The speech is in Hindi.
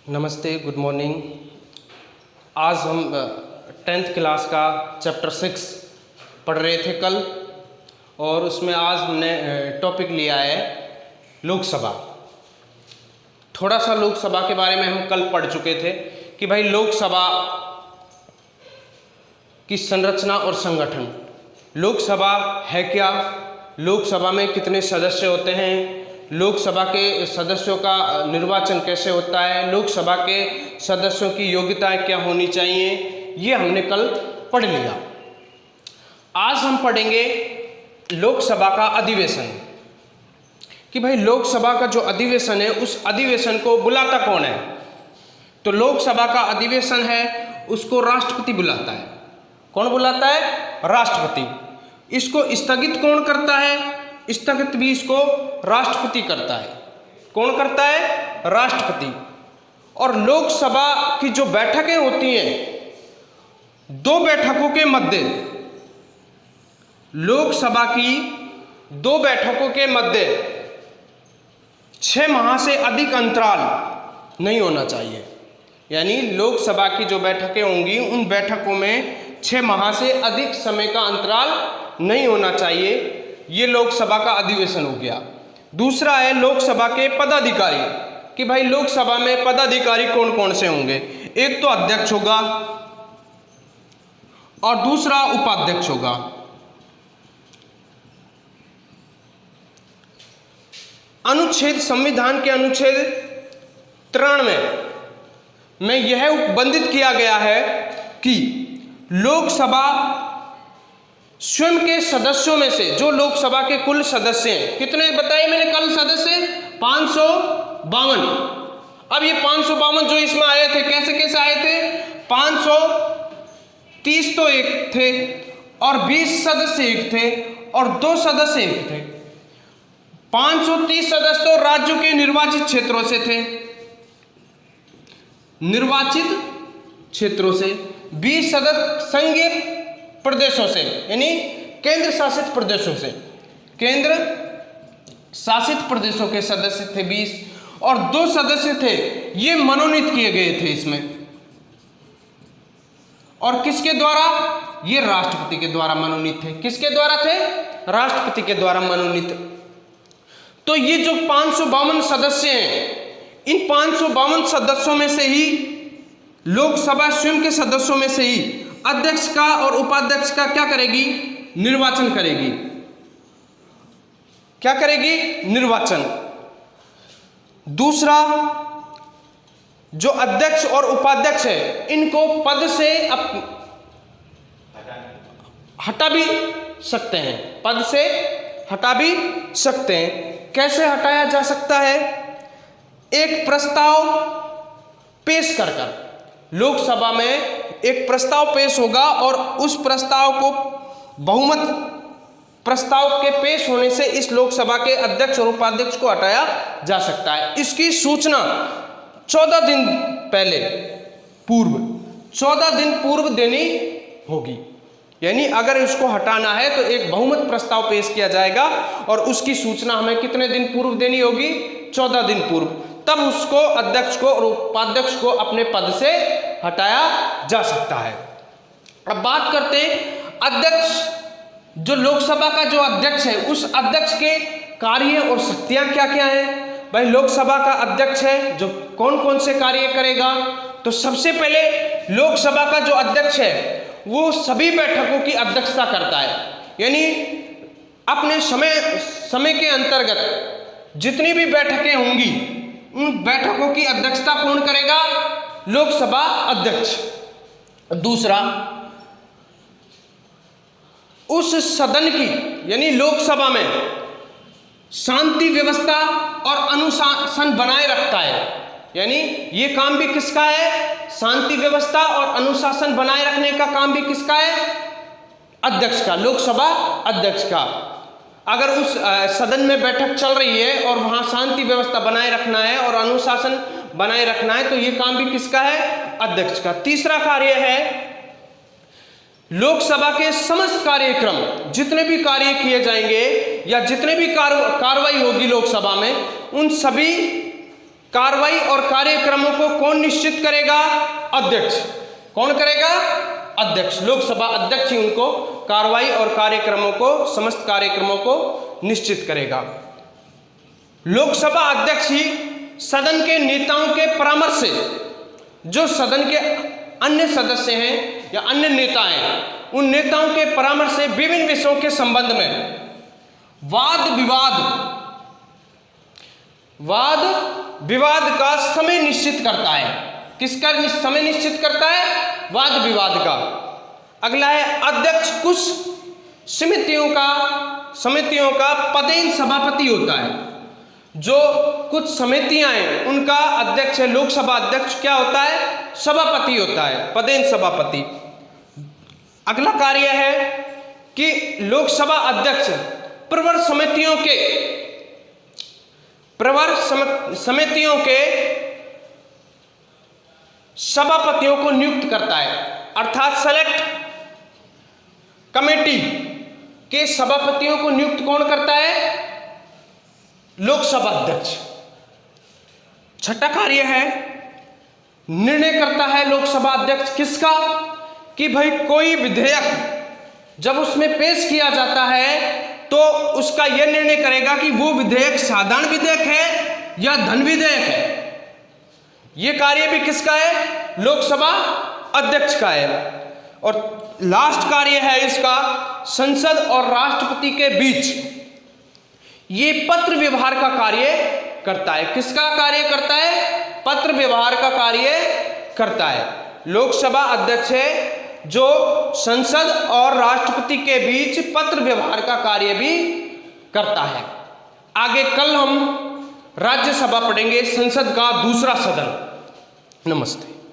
नमस्ते, गुड मॉर्निंग। आज हम 10th क्लास का चैप्टर 6 पढ़ रहे थे कल, और उसमें आज हमने टॉपिक लिया है लोकसभा। थोड़ा सा लोकसभा के बारे में हम कल पढ़ चुके थे कि भाई लोकसभा की संरचना और संगठन। लोकसभा है क्या, लोकसभा में कितने सदस्य होते हैं, लोकसभा के सदस्यों का निर्वाचन कैसे होता है, लोकसभा के सदस्यों की योग्यताएं क्या होनी चाहिए, ये हमने कल पढ़ लिया। आज हम पढ़ेंगे लोकसभा का अधिवेशन, कि भाई लोकसभा का जो अधिवेशन है उस अधिवेशन को बुलाता कौन है। तो लोकसभा का अधिवेशन है उसको राष्ट्रपति बुलाता है। कौन बुलाता है? राष्ट्रपति। इसको स्थगित कौन करता है? स्थगित भी इसको राष्ट्रपति करता है। कौन करता है? राष्ट्रपति। और लोकसभा की जो बैठकें होती हैं, दो बैठकों के मध्य, लोकसभा की दो बैठकों के मध्य 6 माह से अधिक अंतराल नहीं होना चाहिए। यानी लोकसभा की जो बैठकें होंगी उन बैठकों में 6 माह से अधिक समय का अंतराल नहीं होना चाहिए। ये लोकसभा का अधिवेशन हो गया। दूसरा है लोकसभा के पदाधिकारी, कि भाई लोकसभा में पदाधिकारी कौन कौन से होंगे। एक तो अध्यक्ष होगा और दूसरा उपाध्यक्ष होगा। अनुच्छेद, संविधान के अनुच्छेद 93 में यह उपबंधित किया गया है कि लोकसभा स्वयं के सदस्यों में से, जो लोकसभा के कुल सदस्य हैं, कितने बताए मैंने कल सदस्य? 552। अब ये 552 जो इसमें आए थे, कैसे कैसे आए थे? 530 तो एक थे, और 20 सदस्य एक थे, और 2 सदस्य एक थे। 530 सदस्य तो राज्यों के निर्वाचित क्षेत्रों से थे, निर्वाचित क्षेत्रों से। 20 सदस्य संघीय प्रदेशों से, यानी केंद्र शासित प्रदेशों से, केंद्र शासित प्रदेशों के सदस्य थे 20, और 2 सदस्य थे ये मनोनीत किए गए थे इसमें। और किसके द्वारा? ये राष्ट्रपति के द्वारा मनोनीत थे। किसके द्वारा थे? राष्ट्रपति के द्वारा मनोनीत। तो ये जो 552 सदस्य हैं, इन 552 सदस्यों में से ही लोकसभा स्वयं के सदस्यों में से ही अध्यक्ष का और उपाध्यक्ष का क्या करेगी? निर्वाचन करेगी। क्या करेगी? निर्वाचन। दूसरा, जो अध्यक्ष और उपाध्यक्ष है इनको पद से हटा भी सकते हैं, पद से हटा भी सकते हैं। कैसे हटाया जा सकता है? एक प्रस्ताव पेश कर लोकसभा में एक प्रस्ताव पेश होगा, और उस प्रस्ताव को बहुमत प्रस्ताव के पेश होने से इस लोकसभा के अध्यक्ष और उपाध्यक्ष को हटाया जा सकता है। इसकी सूचना 14 दिन पहले पूर्व 14 दिन पूर्व देनी होगी। यानी अगर इसको हटाना है तो एक बहुमत प्रस्ताव पेश किया जाएगा, और उसकी सूचना हमें कितने दिन पूर्व देनी होगी? 14 दिन पूर्व। तब उसको, अध्यक्ष को और उपाध्यक्ष को अपने पद से हटाया जा सकता है। अब बात करते हैं अध्यक्ष, जो लोकसभा का जो अध्यक्ष है उस अध्यक्ष के कार्य और शक्तियां क्या क्या हैं। भाई लोकसभा का अध्यक्ष है जो कौन कौन से कार्य करेगा। तो सबसे पहले लोकसभा का जो अध्यक्ष है वो सभी बैठकों की अध्यक्षता करता है। यानी अपने समय के अंतर्गत जितनी भी बैठकें होंगी उन बैठकों की अध्यक्षता कौन करेगा? लोकसभा अध्यक्ष। दूसरा, उस सदन की, यानी लोकसभा में शांति व्यवस्था और अनुशासन बनाए रखता है। यानी ये काम भी किसका है? शांति व्यवस्था और अनुशासन बनाए रखने का काम भी किसका है? अध्यक्ष का, लोकसभा अध्यक्ष का। अगर उस सदन में बैठक चल रही है और वहां शांति व्यवस्था बनाए रखना है और अनुशासन बनाए रखना है, तो ये काम भी किसका है? अध्यक्ष का। तीसरा कार्य है लोकसभा के समस्त कार्यक्रम, जितने भी कार्य किए जाएंगे या जितने भी कार्रवाई होगी लोकसभा में, उन सभी कार्रवाई और कार्यक्रमों को कौन निश्चित करेगा? अध्यक्ष। कौन करेगा? अध्यक्ष। लोकसभा अध्यक्ष ही उनको कार्रवाई और कार्यक्रमों को, समस्त कार्यक्रमों को निश्चित करेगा। लोकसभा अध्यक्ष ही सदन के नेताओं के परामर्श से, जो सदन के अन्य सदस्य हैं या अन्य नेता हैं, उन नेताओं के परामर्श से विभिन्न विषयों के संबंध में वाद विवाद का समय निश्चित करता है। किसका समय निश्चित करता है? वाद विवाद का। अगला है अध्यक्ष कुछ समितियों का पदेन सभापति होता है। जो कुछ समितियां हैं उनका अध्यक्ष है, लोकसभा अध्यक्ष क्या होता है? सभापति होता है, पदेन सभापति। अगला कार्य है कि लोकसभा अध्यक्ष प्रवर समितियों के सभापतियों को नियुक्त करता है, अर्थात सेलेक्ट कमेटी के सभापतियों को नियुक्त कौन करता है? लोकसभा अध्यक्ष। छठा कार्य है निर्णय करता है लोकसभा अध्यक्ष किसका? कि भाई कोई विधेयक जब उसमें पेश किया जाता है तो उसका यह निर्णय करेगा कि वो विधेयक साधारण विधेयक है या धन विधेयक है। यह कार्य भी किसका है? लोकसभा अध्यक्ष का है। और लास्ट कार्य है इसका संसद और राष्ट्रपति के बीच ये पत्र व्यवहार का कार्य करता है। किसका कार्य करता है? पत्र व्यवहार का कार्य करता है। लोकसभा अध्यक्ष है जो संसद और राष्ट्रपति के बीच पत्र व्यवहार का कार्य भी करता है। आगे कल हम राज्यसभा पढ़ेंगे, संसद का दूसरा सदन। नमस्ते।